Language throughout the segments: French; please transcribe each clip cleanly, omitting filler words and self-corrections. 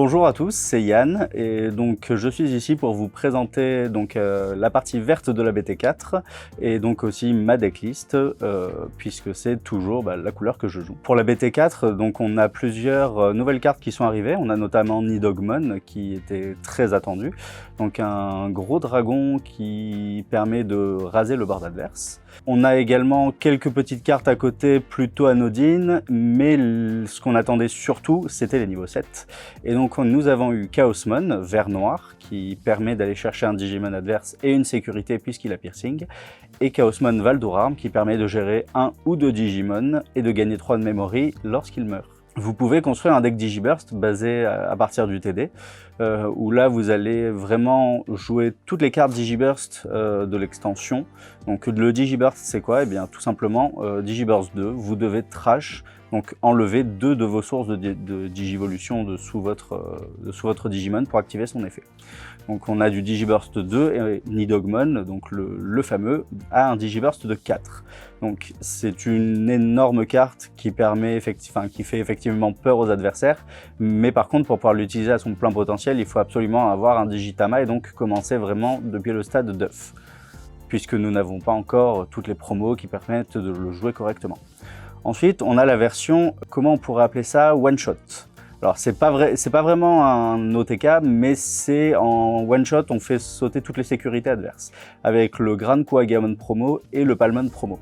Bonjour à tous, c'est Yann et donc je suis ici pour vous présenter la partie verte de la BT4 et donc aussi ma decklist puisque c'est toujours la couleur que je joue. Pour la BT4, donc on a plusieurs nouvelles cartes qui sont arrivées. On a notamment Nidogmon qui était très attendu, donc un gros dragon qui permet de raser le board adverse. On a également quelques petites cartes à côté plutôt anodines, mais ce qu'on attendait surtout, c'était les niveaux 7. Et donc nous avons eu Chaosmon, vert noir, qui permet d'aller chercher un Digimon adverse et une sécurité puisqu'il a piercing, et Chaosmon Valdorarm qui permet de gérer un ou deux Digimon et de gagner 3 de memory lorsqu'il meurt. Vous pouvez construire un deck Digiburst basé à partir du TD, où là vous allez vraiment jouer toutes les cartes Digiburst de l'extension. Donc le Digiburst c'est quoi? Eh bien tout simplement Digiburst 2, vous devez trash, donc enlever 2 de vos sources de Digivolution sous votre Digimon pour activer son effet. Donc on a du Digiburst 2 et Nidogmon, donc le fameux, a un Digiburst de 4. Donc c'est une énorme carte qui fait effectivement peur aux adversaires, mais par contre pour pouvoir l'utiliser à son plein potentiel, il faut absolument avoir un Digitama et donc commencer vraiment depuis le stade d'œuf, puisque nous n'avons pas encore toutes les promos qui permettent de le jouer correctement. Ensuite, on a la version, comment on pourrait appeler ça, one shot. Alors c'est pas vraiment un OTK, mais c'est en one shot, on fait sauter toutes les sécurités adverses, avec le Gran Kuwagamon promo et le Palmon promo.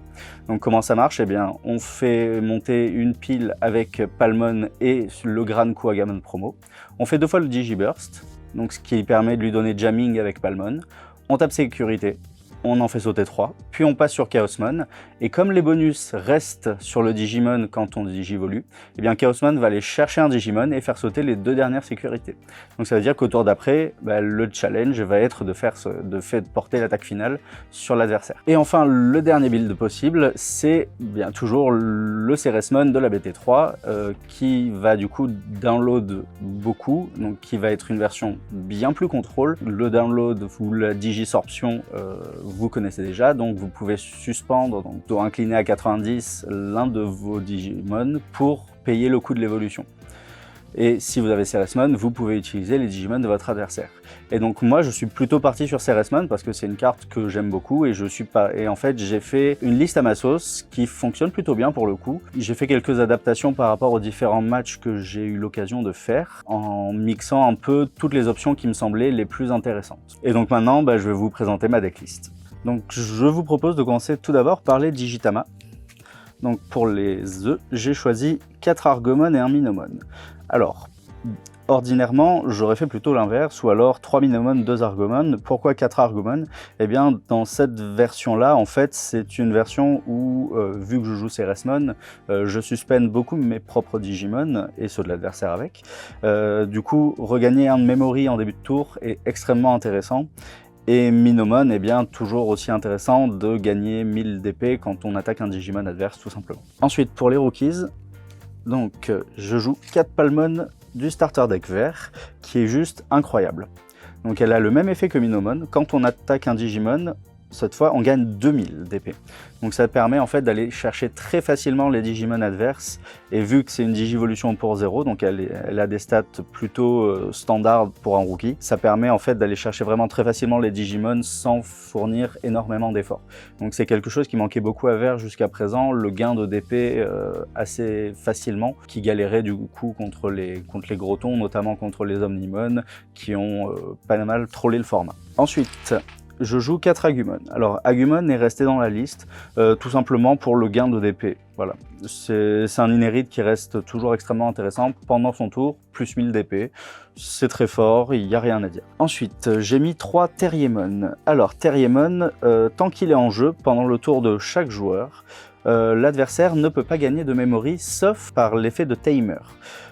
Donc comment ça marche? Eh bien, on fait monter une pile avec Palmon et le Gran Kuwagamon promo. On fait 2 fois le Digiburst, donc ce qui permet de lui donner jamming avec Palmon. On tape sécurité. On en fait sauter 3, puis on passe sur Chaosmon, et comme les bonus restent sur le Digimon quand on digivolue, eh bien Chaosmon va aller chercher un Digimon et faire sauter les 2 dernières sécurités. Donc ça veut dire qu'au tour d'après, le challenge va être de porter l'attaque finale sur l'adversaire. Et enfin, le dernier build possible, c'est bien toujours le Ceresmon de la BT3, qui va du coup download beaucoup, donc qui va être une version bien plus contrôle. Le download ou la digisorption, vous connaissez déjà, donc vous pouvez suspendre, donc incliner à 90 l'un de vos Digimon pour payer le coût de l'évolution. Et si vous avez Ceresmon, vous pouvez utiliser les Digimon de votre adversaire. Et donc moi je suis plutôt parti sur Ceresmon parce que c'est une carte que j'aime beaucoup et en fait j'ai fait une liste à ma sauce qui fonctionne plutôt bien pour le coup. J'ai fait quelques adaptations par rapport aux différents matchs que j'ai eu l'occasion de faire en mixant un peu toutes les options qui me semblaient les plus intéressantes. Et donc maintenant je vais vous présenter ma decklist. Donc je vous propose de commencer tout d'abord par les Digitama. Donc pour les œufs, j'ai choisi 4 Argomon et 1 Minomon. Alors, ordinairement, j'aurais fait plutôt l'inverse, ou alors 3 Minomon, 2 Argomon. Pourquoi 4 Argomon? Eh bien, dans cette version-là, en fait, c'est une version où, vu que je joue Ceresmon, je suspends beaucoup mes propres Digimon, et ceux de l'adversaire avec. Du coup, regagner un de memory en début de tour est extrêmement intéressant. Et Minomon est bien toujours aussi intéressant de gagner 1000 d'épée quand on attaque un Digimon adverse, tout simplement. Ensuite, pour les rookies, donc je joue 4 Palmon du starter deck vert, qui est juste incroyable. Donc elle a le même effet que Minomon. Quand on attaque un Digimon, cette fois on gagne 2000 d'épée. Donc ça permet en fait d'aller chercher très facilement les Digimon adverses, et vu que c'est une Digivolution pour 0, donc elle a des stats plutôt standards pour un rookie, ça permet en fait d'aller chercher vraiment très facilement les Digimon sans fournir énormément d'efforts. Donc c'est quelque chose qui manquait beaucoup à Vert jusqu'à présent, le gain de DP assez facilement, qui galérait du coup contre les gros tons, notamment contre les Omnimon, qui ont pas mal trollé le format. Ensuite, je joue 4 Agumon. Alors Agumon est resté dans la liste tout simplement pour le gain de DP. Voilà. C'est un inherit qui reste toujours extrêmement intéressant pendant son tour, plus 1000 d'épée. C'est très fort, il n'y a rien à dire. Ensuite, j'ai mis 3 Terriermon. Alors Terriermon, tant qu'il est en jeu, pendant le tour de chaque joueur, l'adversaire ne peut pas gagner de memory sauf par l'effet de Tamer.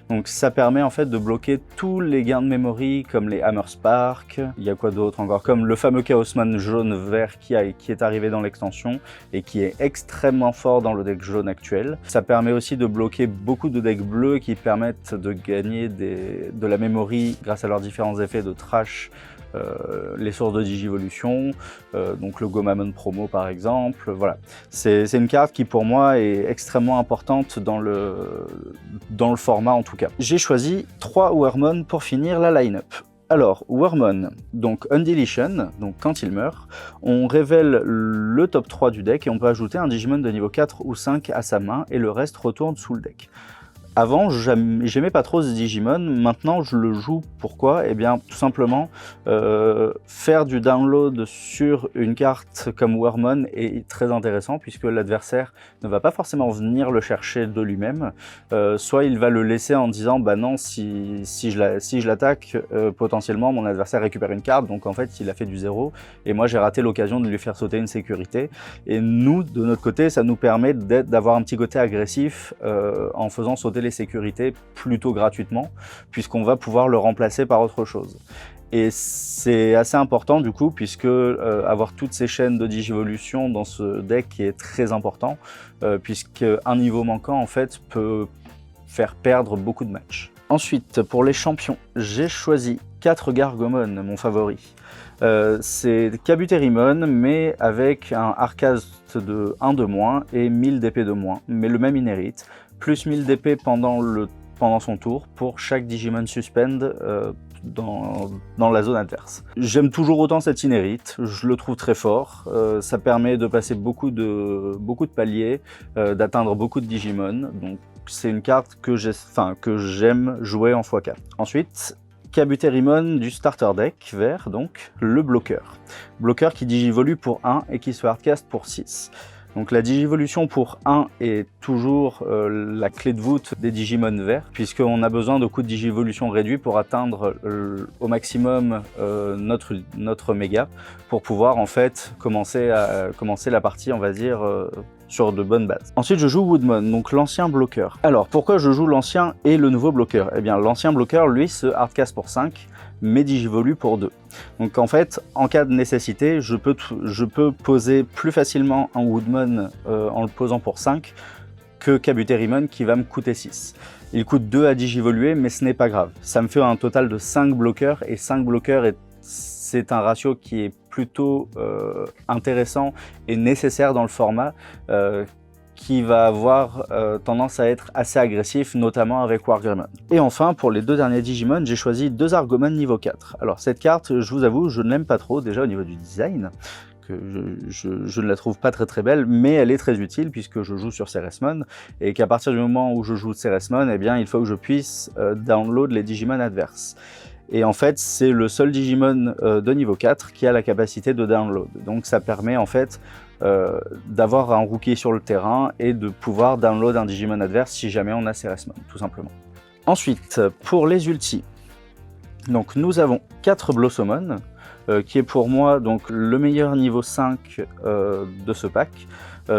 Donc ça permet en fait de bloquer tous les gains de memory comme les Hammer Spark, il y a quoi d'autre encore, comme le fameux Chaosmon jaune-vert qui est arrivé dans l'extension et qui est extrêmement fort dans le deck jaune actuel. Ça permet aussi de bloquer beaucoup de decks bleus qui permettent de gagner de la memory grâce à leurs différents effets de trash les sources de digivolution, donc le Gomamon promo par exemple, voilà. C'est une carte qui pour moi est extrêmement importante dans le format en tout cas. J'ai choisi 3 Wormmon pour finir la line-up. Alors, Wormmon, donc Undeletion, donc quand il meurt, on révèle le top 3 du deck et on peut ajouter un Digimon de niveau 4 ou 5 à sa main et le reste retourne sous le deck. Avant, j'aimais pas trop ce Digimon, maintenant je le joue. Pourquoi? Eh bien, tout simplement, faire du download sur une carte comme Wormmon est très intéressant puisque l'adversaire ne va pas forcément venir le chercher de lui-même. Soit il va le laisser en disant bah non, si je l'attaque, potentiellement mon adversaire récupère une carte, donc en fait il a fait du 0 et moi j'ai raté l'occasion de lui faire sauter une sécurité. Et nous, de notre côté, ça nous permet d'avoir un petit côté agressif en faisant sauter les sécurités plutôt gratuitement, puisqu'on va pouvoir le remplacer par autre chose. Et c'est assez important du coup, puisque avoir toutes ces chaînes de digivolution dans ce deck est très important, puisqu'un niveau manquant en fait peut faire perdre beaucoup de matchs. Ensuite, pour les champions, j'ai choisi 4 Gargomon, mon favori. C'est Kabuterimon, mais avec un Arcast de 1 de moins et 1000 d'épée de moins, mais le même inherit, plus 1000 d'épée pendant son tour pour chaque Digimon Suspend dans la zone adverse. J'aime toujours autant cet inherit, je le trouve très fort, ça permet de passer beaucoup de paliers, d'atteindre beaucoup de Digimon, donc c'est une carte que j'aime jouer en x4. Ensuite, Kabuterimon du starter deck vert, donc le bloqueur. Bloqueur qui digivolue pour 1 et qui se hardcast pour 6. Donc la digivolution pour 1 est toujours la clé de voûte des Digimon verts, puisqu'on a besoin de coûts de digivolution réduits pour atteindre au maximum notre méga, pour pouvoir en fait commencer la partie, on va dire, sur de bonnes bases. Ensuite, je joue Woodmon, donc l'ancien bloqueur. Alors, pourquoi je joue l'ancien et le nouveau bloqueur? Eh bien, l'ancien bloqueur, lui, se hardcast pour 5, mais digivolue pour 2. Donc en fait, en cas de nécessité, je peux poser plus facilement un Woodmon en le posant pour 5 que Kabuterimon qui va me coûter 6. Il coûte 2 à digivoluer, mais ce n'est pas grave. Ça me fait un total de 5 bloqueurs, et 5 bloqueurs, c'est un ratio qui est plutôt intéressant et nécessaire dans le format, qui va avoir tendance à être assez agressif, notamment avec Wargreymon. Et enfin, pour les 2 derniers Digimon, j'ai choisi 2 Argomon niveau 4. Alors cette carte, je vous avoue, je ne l'aime pas trop, déjà au niveau du design, que je ne la trouve pas très belle, mais elle est très utile puisque je joue sur Ceresmon, et qu'à partir du moment où je joue Ceresmon, eh bien, il faut que je puisse download les Digimon adverses. Et en fait, c'est le seul Digimon de niveau 4 qui a la capacité de download. Donc ça permet en fait d'avoir un rookie sur le terrain et de pouvoir download un Digimon adverse si jamais on a Ceresmon, tout simplement. Ensuite, pour les ultis, donc nous avons 4 Blossomon, qui est pour moi donc le meilleur niveau 5 de ce pack.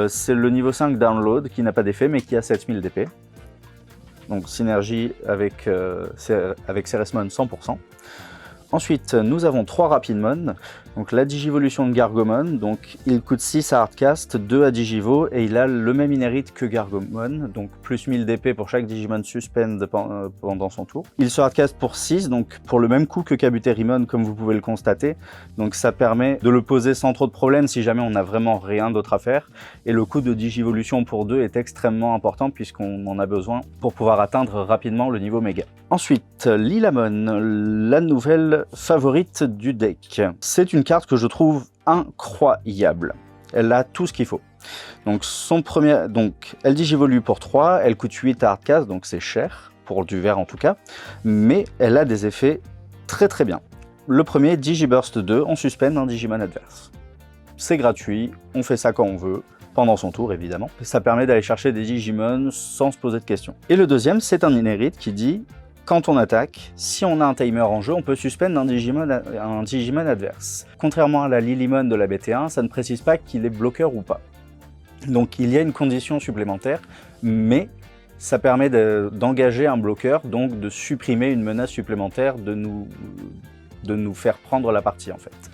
C'est le niveau 5 download qui n'a pas d'effet mais qui a 7000 d'épée. Donc synergie avec Ceresmon 100%. Ensuite, nous avons 3 Rapidmon, donc la digivolution de Gargomon, donc il coûte 6 à hardcast, 2 à digivo, et il a le même inherit que Gargomon, donc plus 1000 d'épée pour chaque Digimon suspend pendant son tour. Il se hardcast pour 6, donc pour le même coût que Kabuterimon, comme vous pouvez le constater, donc ça permet de le poser sans trop de problèmes si jamais on n'a vraiment rien d'autre à faire, et le coût de digivolution pour 2 est extrêmement important puisqu'on en a besoin pour pouvoir atteindre rapidement le niveau méga. Ensuite, Lilamon, la nouvelle favorite du deck. C'est une carte que je trouve incroyable. Elle a tout ce qu'il faut. Donc, elle digivolue pour 3, elle coûte 8 à hardcast, donc c'est cher, pour du vert en tout cas, mais elle a des effets très bien. Le premier, Digiburst 2, on suspend un Digimon adverse. C'est gratuit, on fait ça quand on veut, pendant son tour évidemment. Ça permet d'aller chercher des Digimon sans se poser de questions. Et le deuxième, c'est un inherit qui dit: quand on attaque, si on a un timer en jeu, on peut suspendre un Digimon adverse. Contrairement à la Lilimon de la BT1, ça ne précise pas qu'il est bloqueur ou pas. Donc il y a une condition supplémentaire, mais ça permet d'engager un bloqueur, donc de supprimer une menace supplémentaire, de nous faire prendre la partie en fait.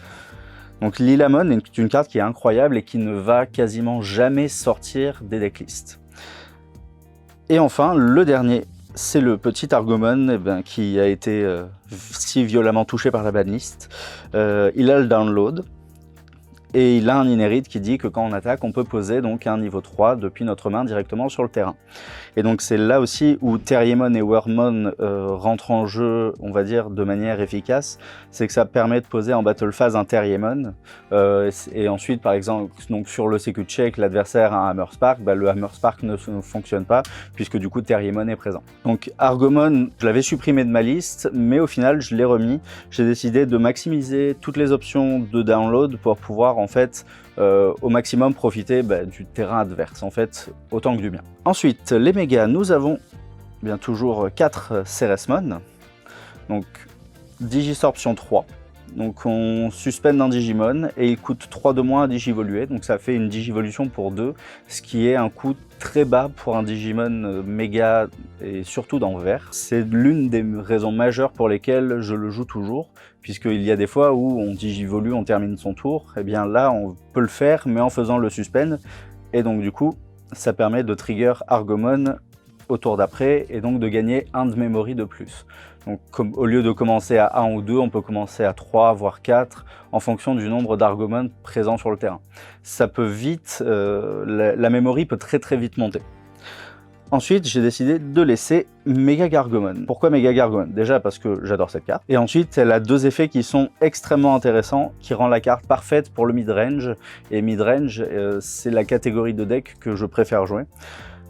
Donc Lilamon est une carte qui est incroyable et qui ne va quasiment jamais sortir des decklists. Et enfin, le dernier c'est le petit Argomon qui a été si violemment touché par la banlist. Il a le download. Et il a un inherit qui dit que quand on attaque, on peut poser donc un niveau 3 depuis notre main directement sur le terrain. Et donc c'est là aussi où Terriermon et Wormmon rentrent en jeu, on va dire, de manière efficace. C'est que ça permet de poser en battle phase un Terriermon. Et ensuite, par exemple, donc sur le CQ check, l'adversaire a un Hammer Spark, le Hammer Spark ne fonctionne pas puisque du coup Terriermon est présent. Donc Argomon, je l'avais supprimé de ma liste, mais au final je l'ai remis. J'ai décidé de maximiser toutes les options de download pour pouvoir en fait au maximum profiter du terrain adverse, en fait, autant que du bien. Ensuite, les mégas, nous avons bien toujours 4 Ceresmon, donc Digisorption 3. Donc on suspend un Digimon et il coûte 3 de moins à Digivoluer, donc ça fait une Digivolution pour 2, ce qui est un coût très bas pour un Digimon méga et surtout dans vert. C'est l'une des raisons majeures pour lesquelles je le joue toujours, puisqu'il y a des fois où on Digivolue, on termine son tour, et bien là on peut le faire mais en faisant le suspend, et donc du coup ça permet de trigger Argomon au tour d'après et donc de gagner un de memory de plus. Donc au lieu de commencer à 1 ou 2, on peut commencer à 3 voire 4 en fonction du nombre d'Argomon présents sur le terrain. Ça peut vite, la memory peut très vite monter. Ensuite, j'ai décidé de laisser Mega Gargomon. Pourquoi Mega Gargomon? Déjà parce que j'adore cette carte. Et ensuite, elle a 2 effets qui sont extrêmement intéressants, qui rend la carte parfaite pour le mid-range. Et mid-range, c'est la catégorie de deck que je préfère jouer.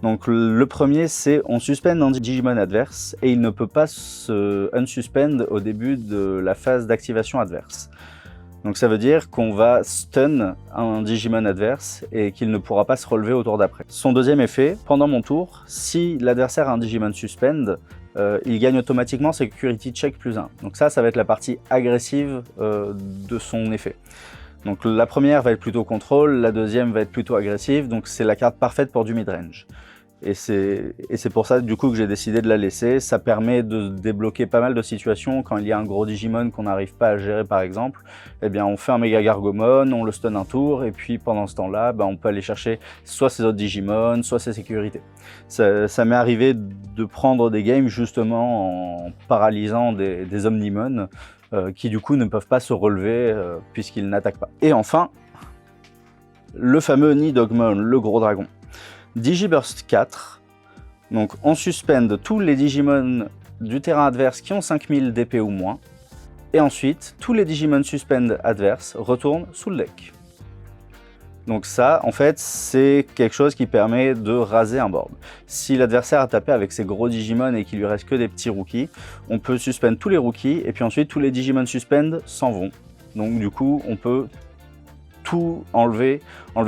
Donc le premier, c'est on suspend un Digimon adverse et il ne peut pas se unsuspend au début de la phase d'activation adverse. Donc ça veut dire qu'on va stun un Digimon adverse et qu'il ne pourra pas se relever au tour d'après. Son deuxième effet, pendant mon tour, si l'adversaire a un Digimon suspend, il gagne automatiquement Security Check +1. Donc ça va être la partie agressive de son effet. Donc la première va être plutôt contrôle, la deuxième va être plutôt agressive, donc c'est la carte parfaite pour du mid-range. Et c'est pour ça du coup que j'ai décidé de la laisser. Ça permet de débloquer pas mal de situations quand il y a un gros Digimon qu'on n'arrive pas à gérer par exemple. Eh bien on fait un Mega Gargomon, on le stun un tour et puis pendant ce temps-là, on peut aller chercher soit ses autres Digimon, soit ses sécurités. Ça m'est arrivé de prendre des games justement en paralysant des Omnimon qui du coup ne peuvent pas se relever puisqu'ils n'attaquent pas. Et enfin, le fameux Nidogmon, le gros dragon. Digiburst 4, donc on suspend tous les Digimon du terrain adverse qui ont 5000 d'épée ou moins, et ensuite tous les Digimon suspend adverses retournent sous le deck. Donc ça, en fait, c'est quelque chose qui permet de raser un board. Si l'adversaire a tapé avec ses gros Digimon et qu'il lui reste que des petits rookies, on peut suspend tous les rookies, et puis ensuite tous les Digimon suspend s'en vont. Donc du coup, on peut tout enlever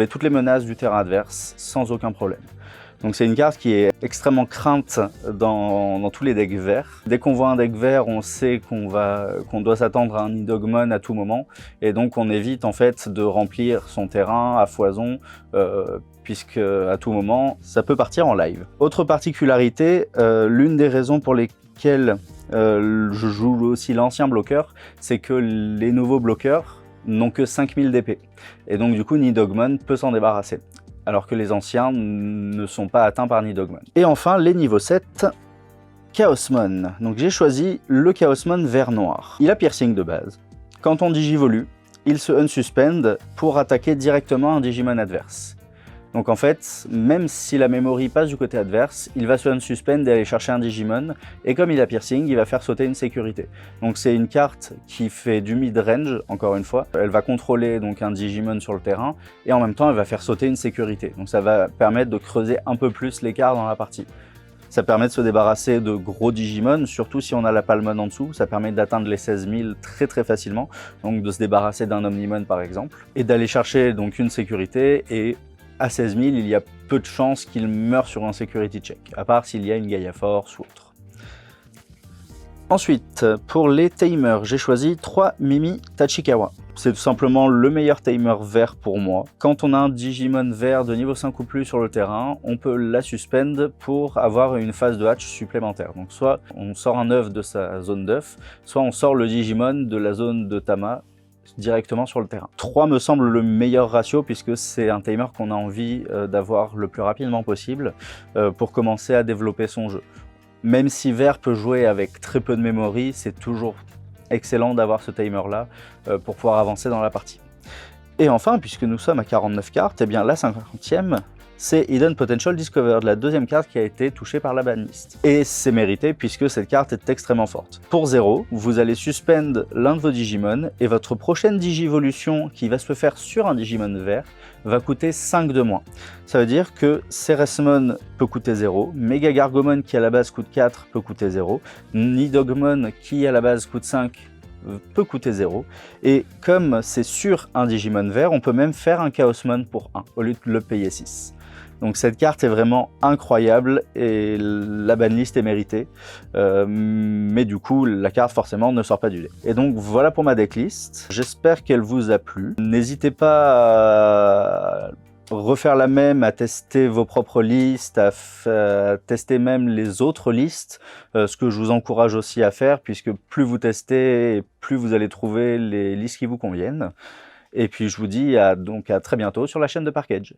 toutes les menaces du terrain adverse sans aucun problème. Donc c'est une carte qui est extrêmement crainte dans tous les decks verts. Dès qu'on voit un deck vert, on sait qu'on doit s'attendre à un Nidogmon à tout moment, et donc on évite en fait de remplir son terrain à foison, puisque à tout moment ça peut partir en live. Autre particularité, l'une des raisons pour lesquelles je joue aussi l'ancien bloqueur, c'est que les nouveaux bloqueurs n'ont que 5000 d'épée. Et donc du coup Nidogmon peut s'en débarrasser, alors que les anciens ne sont pas atteints par Nidogmon. Et enfin les niveaux 7, Chaosmon. Donc j'ai choisi le Chaosmon vert noir. Il a piercing de base. Quand on digivolue, il se unsuspend pour attaquer directement un Digimon adverse. Donc en fait, même si la memory passe du côté adverse, il va se unsuspend et aller chercher un Digimon, et comme il a piercing, il va faire sauter une sécurité. Donc c'est une carte qui fait du mid-range, encore une fois. Elle va contrôler donc un Digimon sur le terrain, et en même temps elle va faire sauter une sécurité. Donc ça va permettre de creuser un peu plus l'écart dans la partie. Ça permet de se débarrasser de gros Digimon, surtout si on a la Palmon en dessous. Ça permet d'atteindre les 16 000 très facilement, donc de se débarrasser d'un Omnimon par exemple, et d'aller chercher donc une sécurité, et à 16 000, il y a peu de chances qu'il meure sur un security check, à part s'il y a une Gaia Force ou autre. Ensuite, pour les tamers, j'ai choisi 3 Mimi Tachikawa. C'est tout simplement le meilleur tamer vert pour moi. Quand on a un Digimon vert de niveau 5 ou plus sur le terrain, on peut la suspend pour avoir une phase de hatch supplémentaire. Donc soit on sort un œuf de sa zone d'œuf, soit on sort le Digimon de la zone de Tama directement sur le terrain. 3 me semble le meilleur ratio puisque c'est un timer qu'on a envie d'avoir le plus rapidement possible pour commencer à développer son jeu. Même si vert peut jouer avec très peu de memory, c'est toujours excellent d'avoir ce timer-là pour pouvoir avancer dans la partie. Et enfin, puisque nous sommes à 49 cartes, eh bien la 50e, c'est Hidden Potential Discovered, la deuxième carte qui a été touchée par la banlist. Et c'est mérité puisque cette carte est extrêmement forte. Pour 0, vous allez suspend l'un de vos Digimon et votre prochaine Digivolution qui va se faire sur un Digimon vert va coûter 5 de moins. Ça veut dire que Ceresmon peut coûter 0, Mega Gargomon qui à la base coûte 4 peut coûter 0, Nidogmon qui à la base coûte 5 peut coûter 0, et comme c'est sur un Digimon vert, on peut même faire un Chaosmon pour 1, au lieu de le payer 6. Donc cette carte est vraiment incroyable, et la banlist est méritée, mais du coup la carte forcément ne sort pas du dé. Et donc voilà pour ma decklist, j'espère qu'elle vous a plu. N'hésitez pas à refaire la même, à tester vos propres listes, à tester même les autres listes, ce que je vous encourage aussi à faire, puisque plus vous testez, plus vous allez trouver les listes qui vous conviennent. Et puis je vous dis donc à très bientôt sur la chaîne de Park Edge.